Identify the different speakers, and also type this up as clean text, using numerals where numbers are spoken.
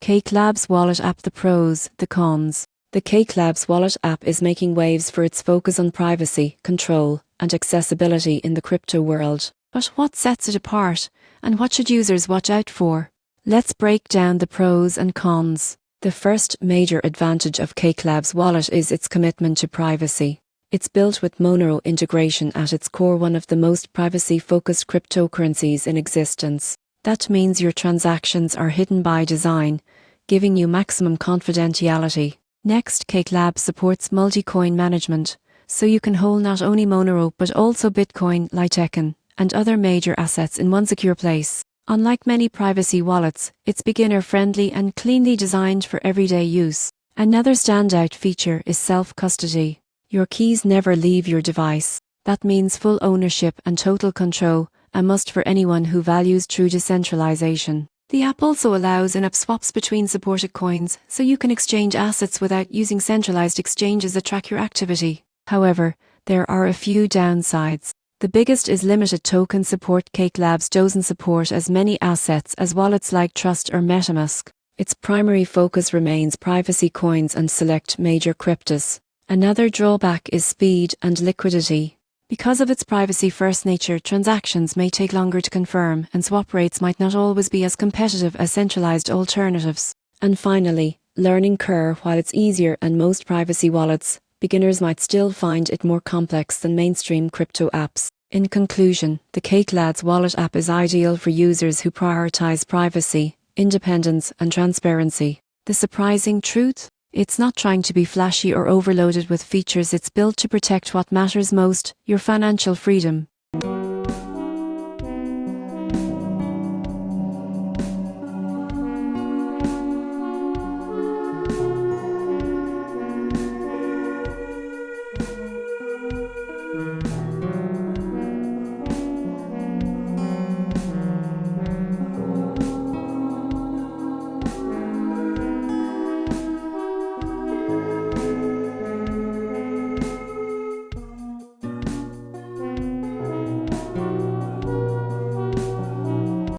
Speaker 1: Cake Labs Wallet App. The pros, the cons. The Cake Labs Wallet app is making waves for its focus on privacy, control, and accessibility in the crypto world. But what sets it apart, and what should users watch out for? Let's break down the pros and cons. The first major advantage of Cake Labs Wallet is its commitment to privacy. It's built with Monero integration at its core, one of the most privacy-focused cryptocurrencies in existence. That means your transactions are hidden by design, giving you maximum confidentiality. Next, Cake Labs supports multi-coin management, so you can hold not only Monero but also Bitcoin, Litecoin, and other major assets in one secure place. Unlike many privacy wallets, it's beginner-friendly and cleanly designed for everyday use. Another standout feature is self-custody. Your keys never leave your device. That means full ownership and total control, a must for anyone who values true decentralization. The app also allows in-app swaps between supported coins, so you can exchange assets without using centralized exchanges that track your activity. However, there are a few downsides. The biggest is limited token support. Cake Labs doesn't support as many assets as wallets like Trust or MetaMask. Its primary focus remains privacy coins and select major cryptos. Another drawback is speed and liquidity. Because of its privacy-first nature, transactions may take longer to confirm, and swap rates might not always be as competitive as centralized alternatives. And finally, learning curve. While it's easier than most privacy wallets, beginners might still find it more complex than mainstream crypto apps. In conclusion, the Cake Labs Wallet app is ideal for users who prioritize privacy, independence, and transparency. The surprising truth? It's not trying to be flashy or overloaded with features. It's built to protect what matters most, your financial freedom.